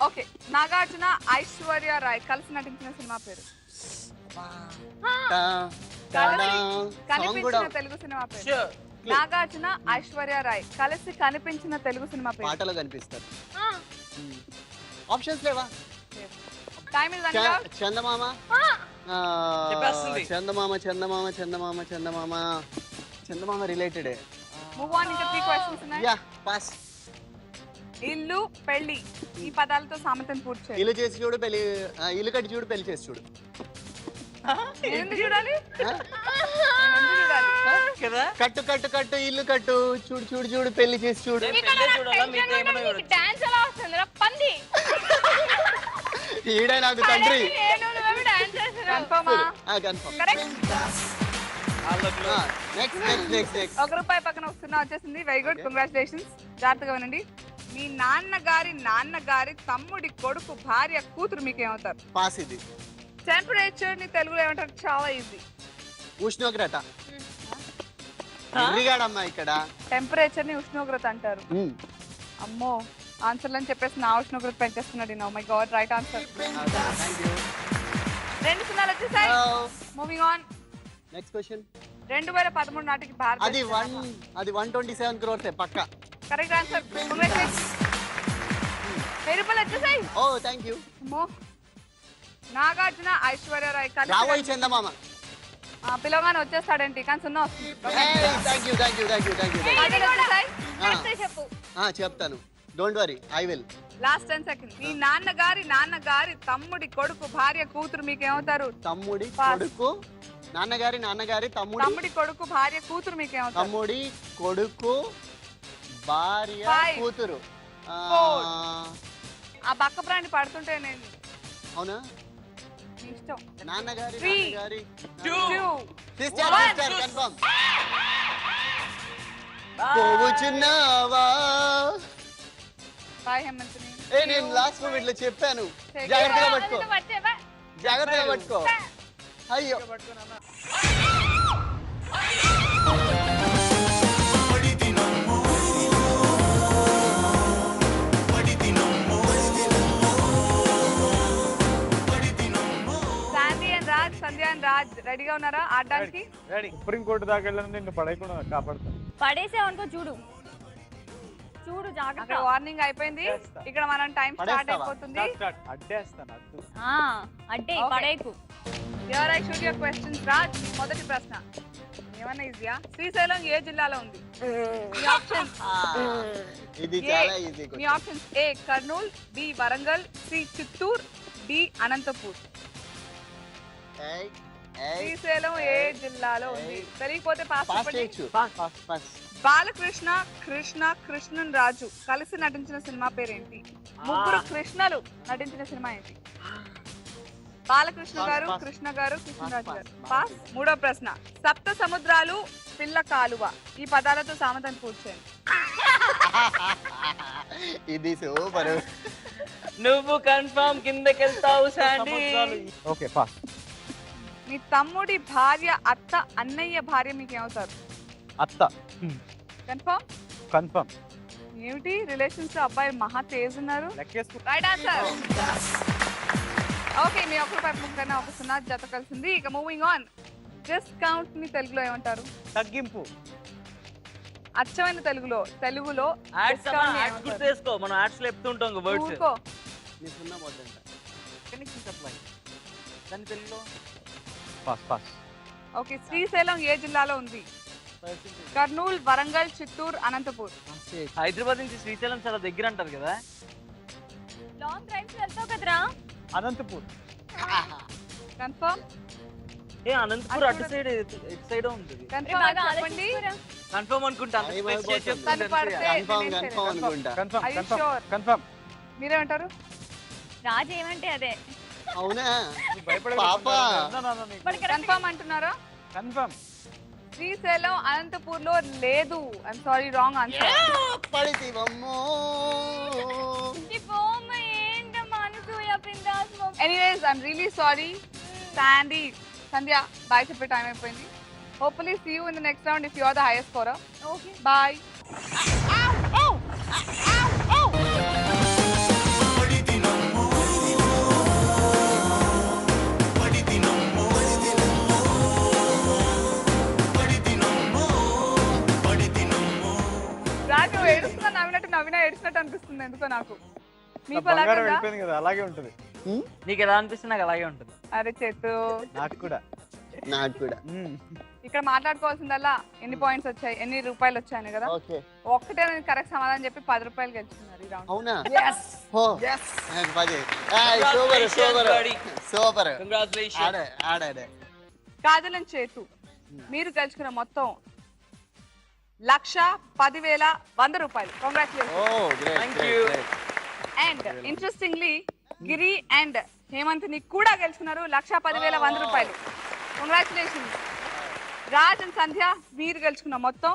Okay. Nagarjuna Aishwarya Rai కలిసి నటించిన సినిమా పేరు. కనిపించిన తెలుగు సినిమా పేరు. Sure. నాగార్జున ఐశ్వర్య రాయ్ కలిసి కనిపించిన తెలుగు సినిమా పేరు. పాటలో కనిపిస్తారు. ఆప్షన్స్ లేవా? Time is running out. Chandamama చెప్పేస్తుంది. Chandamama Chandamama Chandamama Chandamama Chandamama related. Move on. ఇంకా 3 క్వశ్చన్స్ ఉన్నాయి. Yeah pass. ఇల్లు పెళ్లి ఈ పదాలతో సామెతను పూర్తి చేయాలి. ఇల్లు చేసి చూడు పెళ్లి, ఇల్లు కట్టి చూడు పెళ్లి చేసి చూడు. ఎందుకు చూడాలి? ఆ? ఎందుకు చూడాలి? కదా. కట్టు కట్టు కట్టు ఇల్లు కట్టు చూడు చూడు చూడు పెళ్లి చేసి చూడు. పెళ్ళే చూడాలా మీకు ఏమైనా చూడొచ్చు. డాన్స్ ఎలా వస్తుందిరా పంది? ఈడే నాకు తండ్రి. డాన్స్ చేస్తారు. కన్ఫర్మా? Confirm. Correct. Next next next next. ₹1 పక్కన వస్తున్నా వచ్చేసింది. Very good. కంగ్రాచులేషన్స్. జాగ్రత్తగా వినండి. మీ నాన్నగారి తమ్ముడి కొడుకు భార్య కూతురు మీకు ఏమవుతారు? పాస్. ఇది టెంపరేచర్ ని తెలుగులో ఏమంటారు? చాలా ఈజీ. ఉష్ణోగ్రత. ఎర్రిగాడమ్మా ఇక్కడ. టెంపరేచర్ ని ఉష్ణోగ్రత అంటారు. అమ్మో ఆన్సర్లని చెప్పేసి నా ఉష్ణోగ్రత పెంచేస్తున్నాడు. No my god. Right answer. Thank you. 2 సున్నాలు వచ్చేసాయి. Moving on. Next question. 2013 నాటికి భారత అది 127 crores పక్క. Correct answer. కంగ్రాచులేషన్స్. ₹1000 వచ్చేసాయి. ఓ థ్యాంక్ యూ. అమ్మో. నాగార్జున ఐశ్వర్య రాయ్ రావోయ్ చందమామ. పిలవగానే వచ్చేస్తాడేంటి? కానీ 0 వస్తుంది. Thank you thank you thank you thank you. 10 వచ్చేసాయి. కరెక్ట్ చెప్పు. చెప్తాను. Don't worry I will. Last 10 seconds. మీ నాన్నగారి తమ్ముడి కొడుకు భార్య కూతురు మీకు ఏమవుతారు? తమ్ముడి Pass. కొడుకు నాన్నగారి తమ్ముడి కొడుకు భార్య కూతురు మీకు ఏమవుతారు? తమ్ముడి కొడుకు భార్య 5, కూతురు. 4. ఆ బక్క ప్రాణి పడుతుంటే నేను అవునా? మీ ఇష్టం. నాన్నగారి 3, 2, సిస్టర్ 1. కన్ఫర్మ్. పోవుచున్నావా? బాయ్ హేమంత్ని. నేను లాస్ట్ మూమెంట్ లో చెప్పాను. జాగ్రత్తగా పట్టుకో, మర్చిపోయా. జాగ్రత్తగా పట్టుకో. అయ్యో శాంతి అండ్ రాజ్, సంధ్య అండ్ రాజ్ రెడీగా ఉన్నారా ఆడడానికి? రెడీ. సుప్రీంకోర్టు దాకా వెళ్ళాను, నిన్ను పడేయకుండా కాపాడుతాను. పడేసావనుకో చూడు చూడు జాగ్రత్త. అక్కడ వార్నింగ్ అయిపోయింది. చేస్తా. ఇక్కడ మనం టైం స్టార్ట్ పడేస్తావా? అయిపోతుంది. అడ్డేస్తాను అడ్డు. అంటే Okay. పడేకు. Here I shoot your questions. Raj, మీ మొదటి ప్రశ్న ఏమన్నా ఈజీయా? శ్రీశైలం ఏ జిల్లాలో ఉంది? మీ ఆప్షన్స్ ఇది చాలా ఈజీ. మీ options A Kurnool, B Warangal, C Chittoor, D Anantapur. Srisailam ఏ జిల్లాలో ఉంది? తెలియకపోతే పాస్ పాస్ చెప్పండి. చేయొచ్చు. పాస్. బాలకృష్ణ, కృష్ణన్ రాజు కలిసి నటించిన సినిమా పేరేంటి? ముగ్గురు కృష్ణలు నటించిన సినిమా ఏంటి? బాలకృష్ణ గారు, కృష్ణ గారు, కృష్ణరాజు గారు. పాస్. మూడో ప్రశ్న. సప్త సముద్రాలు, పిల్ల కాలువ ఈ పదాలతో సామెతను పూర్తి చేయండి. ఇది సూపర్. నువ్వు కన్ఫర్మ్ కిందకి వెళ్తావు శాండీ. Okay pass. మీ తమ్ముడి భార్య అత్త అన్నయ్య భార్య మీకు ఏమవుతారు? అత్త. కన్ఫర్మ్. కన్ఫర్మ్. ఏమిటి రిలేషన్స్ లో అబ్బాయి మహా తేజ్ ఉన్నారు. లెక్కేసుకో. Right answer. ఓకే మీ ఒక్క రూపాయి ముక్కైనా ఒక సున్నా జత కలిసింది. ఇక మూవింగ్ ఆన్. డిస్కౌంట్ ని తెలుగులో ఏమంటారు? తగ్గింపు. అచ్చమైన తెలుగులో యాడ్స్ discount ని యాడ్స్ ఏమంటారు? గుర్తు చేసుకో, మనం యాడ్స్ లో చెప్తుంటాం వర్డ్స్. ఊరుకో. నీ సున్నా మొదలంట. దాని తెలుగులో పాస్ పాస్. ఓకే శ్రీశైలం ఏ జిల్లాలో ఉంది? కర్నూలు, వరంగల్, చిత్తూరు, అనంతపూర్. హైదరాబాద్ నుంచి శ్రీశైలం చాలా దగ్గర అంటారు కదా. లాంగ్ డ్రైవ్స్ వెళ్తావు కదరా. అనంతపూర్. కన్ఫర్మ్. ఏ అనంతపూర్ అటు సైడ్ ఇటు సైడ్ ఉంటుంది. కన్ఫర్మ్ బాగా చెప్పండి. ఆలోచించుకోరా. కన్ఫర్మ్ అనుకుంటా. అంత టైం స్పేస్ చేసి అయిపోతుంది. తను చెప్తుంటాను. పడితే కన్ఫర్మ్ నేనేం కన్ఫర్మ్ చేయలేదు. అనుకుంటా. Confirm Are you confirm sure? Confirm. మీరేమంటారు? రాజు ఏమంటే అదే. అవునా భయపడే పాప. కన్ఫర్మ్ అంటున్నారా? కన్ఫర్మ్. శ్రీశైలం అనంతపూర్ లో లేదు. I'm sorry wrong answer. పడితివమ్మో. ఈ బొమ్మ ఏంటమ్మా అనసూయ బిందాస్ బొమ్మ. Anyways I'm really sorry. Sandy, Sandhya bye చెప్పే టైం అయిపోయింది. Hopefully see you in the next round if you are the highest scorer. Okay. Bye. Raju ఏడుస్తున్నా నవ్వినా ఏడుస్తున్నట్టు అనిపిస్తుంది ఎందుకో నాకు. మీకు బంగారం అలాగే ఉందా? వెళ్ళిపోయింది కదా, అలాగే ఉంటుంది. నీకు ఎలా అనిపిస్తుంది నాకు అలాగే ఉంటుంది. అరే చేతు నాకు కూడా. నాకు కూడా. ఇక్కడ మాట్లాడుకోవాల్సిందల్లా ఎన్ని పాయింట్స్ వచ్చాయి, ఎన్ని రూపాయలు వచ్చాయని కదా. ఓకే. ఒక్కటే నేను కరెక్ట్ సమాధానం చెప్పి 10 రూపాయలు గెలుచుకున్నారు ఈ రౌండ్. అవునా? ఓ Yes. నాకు 10. Super super super. కంగ్రాచులేషన్. ఆడే ఆడే. కాజలం చేతు మీరు గెలుచుకున్న మొత్తం 1,10,100 రూపాయలు. కంగ్రాచులేషన్. ఓ great. Thank you. And interestingly Giri and Hemanth ని కూడా గెలుచుకున్నారు 1,10,100 రూపాయలు. కంగ్రాచులేషన్. రాజ్ అండ్ సంధ్య మీరు గెలుచుకున్న మొత్తం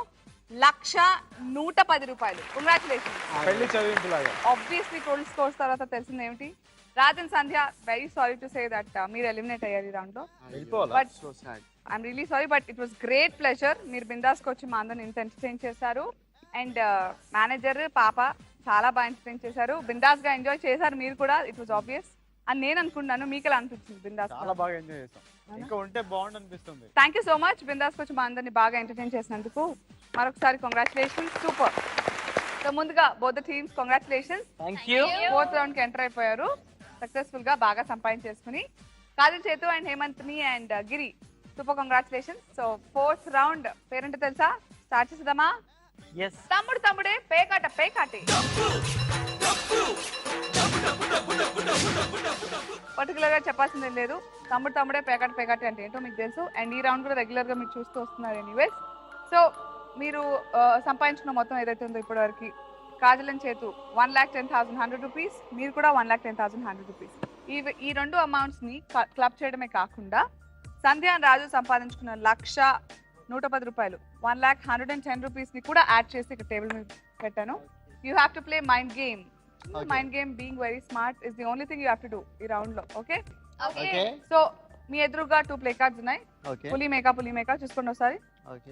1,110 రూపాయలు. కంగ్రాచులేషన్. పెళ్లి చదివింపులాగా. ఆబ్వియస్లీ టోటల్ స్కోర్స్ తర్వాత తెలిసింది ఏమిటి? Raj and Sandhya very sorry to say that మీరు ఎలిమినేట్ అయ్యారు ఈ రౌండ్ లో. వెళ్ళిపోవాలా? But I'm really sorry but it was great pleasure. మీరు బిందాస్కి వచ్చి మా అందరిని ఇంత ఎంటర్టైన్ చేశారు. అండ్ మేనేజర్ పాప చాలా బాగా ఎంటర్టైన్ చేశారు. బిందాస్ గా ఎంజాయ్ చేశారు మీరు కూడా. ఇట్ వాస్ ఆబ్వియస్ అని నేను అనుకున్నాను. మీకు ఎలా అనిపించింది బిందాస్? చాలా బాగా ఎంజాయ్ చేస్తాం. ఇంకా ఉంటే బాగుండు అనిపిస్తుంది. థ్యాంక్ యూ సో మచ్ బిందాస్కి వచ్చి మా అందరిని బాగా ఎంటర్టైన్ చేసినందుకు. మరొకసారి కంగ్రాచులేషన్స్. సూపర్. సో ముందుగా both the teams congratulations. Thank you. 4th round కి ఎంటర్ అయిపోయారు సక్సెస్ఫుల్ గా, బాగా సంపాదించేసుకుని. కాజల్ చేతు అండ్ హేమంత్ ని and Giri super congratulations. So 4th round parent తెలుసా? స్టార్ట్ చేద్దామా? yes. తమ్ముడే పేకాటే. పర్టికులర్ గా చెప్పాల్సింది లేదు. తమ్ముడే పేకాటే అంటే ఏంటో మీకు తెలుసు. అండ్ ఈ రౌండ్ కూడా రెగ్యులర్ గా మీరు చూస్తూ వస్తున్నారు ఎనీవేస్. సో మీరు సంపాదించుకున్న మొత్తం ఏదైతే ఉందో ఇప్పటి వరకు కాజల్ అండ్ చేతు 1,10,100 రూపీస్, మీరు కూడా 1,10,100 రూపీస్. ఈ రెండు అమౌంట్స్ ని క్లబ్ చేయడమే కాకుండా సంధ్య అండ్ రాజు సంపాదించుకున్న 1,110 రూపాయలు 1,110 రూపీస్ ని కూడా యాడ్ చేసి ఇక్కడ టేబుల్ మీద పెట్టాను. You have to play mind game. Mind game being very smart is the only thing you have to do ఈ రౌండ్ లో. ఓకే. ఓకే. సో మీ ఎదురుగా 2 ప్లే కార్డ్స్ ఉన్నాయి. ఓకే. పులి మేక చూసుకోండి ఒకసారి. ఓకే.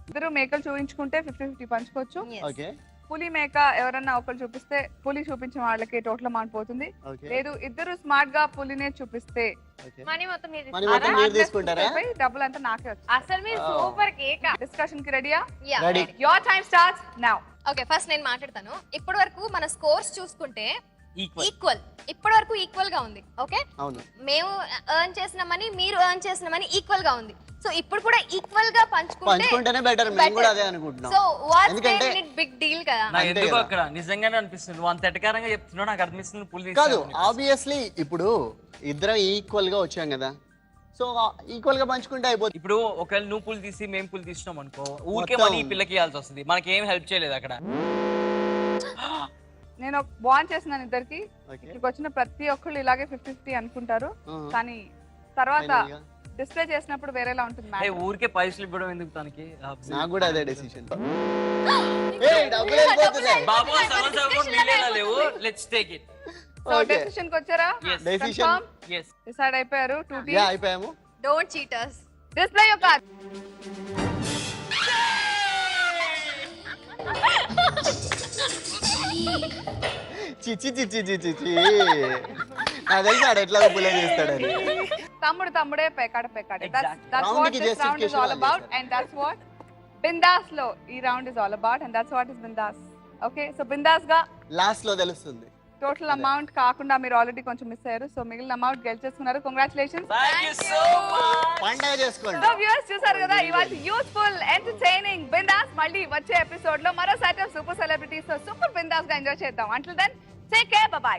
ఇద్దరు మేకలు చూపించుకుంటే 50-50 పంచుకోవచ్చు. Yes. ఓకే. పులి మేక ఎవరన్నా ఒకరు చూపిస్తే పులి చూపించిన వాళ్ళకి టోటల్ అమౌంట్ పోతుంది. ఓకే. లేదు ఇద్దరు స్మార్ట్ గా పులినే చూపిస్తే ఓకే. మనీ మొత్తం మీరు మనీ మొత్తం మీరు తీసుకుంటారా? డబ్బులు అంతా నాకే వచ్చి. అసలు మీరు సూపర్ కేక్. డిస్కషన్ కి రెడీయా? Ready. Your time starts now. Okay first నేను మాట్లాడతాను. ఇప్పటి వరకు మన స్కోర్స్ చూసుకుంటే ఈక్వల్. ఈక్వల్, ఇప్పటి వరకు ఈక్వల్ గా ఉంది. ఓకే, అవును. మేము ఎర్న్ చేసిన మనీ, మీరు ఎర్న్ చేసిన మనీ ఈక్వల్ గా ఉంది. సో ఇప్పుడు కూడా ఈక్వల్ గా పంచుకుంటేనే బెటర్. మేము కూడా అదే అనుకుంటున్నాం. సో వాట్స్ ఎందుకంటే బిగ్ డీల్ కదా. నాకు అంతే ఎందుకు కదా. అక్కడ నిజంగానే అనిపిస్తుంది. నువ్వు అంత ఎటకారంగా చెప్తున్నావు, నాకు అనిపిస్తుంది పులి కాదు, ఆబ్వియస్లీ ఇప్పుడు ఇద్దరం ఈక్వల్ గా వచ్చాం కదా, సో ఈక్వల్ గా పంచుకుంటే అయిపోతుంది. ఇప్పుడు ఒకవేళ నువ్వు పులి తీసి మేము పులి తీసినాం అనుకో, ఊరికే మొత్తం. మనీ ఈ పిల్లకి ఇవ్వాల్సి వస్తుంది. మనకి ఏం హెల్ప్ చేయలేదు అక్కడ. నేను బాన్ చేస్తున్నాను ఇద్దరికి. ఓకే. ఇక్కడికి వచ్చిన ప్రతి ఒక్కళ్ళు ఇలాగే 50-50 అనుకుంటారు. Uh-huh. కానీ తర్వాత Final గా. డిస్ప్లే చేసినప్పుడు వేరేలా ఉంటుంది ఏ, మ్యాటర్. ఊరికే పైసలు ఇవ్వడం ఎందుకు తనకి నాకు కూడా అదే డెసిషన్. డబ్బులు వెళ్ళిపోతున్నాయి. బాబు సగం సగం మిలియన్ లేవు. Let's take it. So Okay. Decision కి వచ్చారా? Decision. yes డిసైడ్ అయిపోయారు. 2 యా టీమ్స్. అయిపోయాము. Don't cheat us. Display your card. చిచి చిచి చిచి చి నాకు తెలుసు ఆడు ఎట్లా ప్లే చేస్తాడని. తమ్ముడే పెకాడే. Exactly. That's Round what కి this round is justification all about వాళ్ళు and that's what బిందాస్ లో ఈ round is all about and that's what is bindaas. Okay, so bindaas గా లాస్ట్ లో తెలుస్తుంది. టోటల్ అమౌంట్ కాకుండా మీరు ఆల్రెడీ కొంచెం మిస్ అయ్యారు. సో మిగిలిన అమౌంట్ గెలిచేసుకున్నారు. Congratulations. Thank you so much. పండగ చేసుకోండి. సో వ్యూయర్స్ చూసారు కదా ఇవాళ యూస్ఫుల్ ఎంటర్టైనింగ్ బిందాస్. మళ్ళీ వచ్చే ఎపిసోడ్ లో మరో సెట్ ఆఫ్ సూపర్ సెలబ్రిటీస్ తో సూపర్ బిందాస్ గా ఎంజాయ్ చేద్దాం. Until then take care, bye by.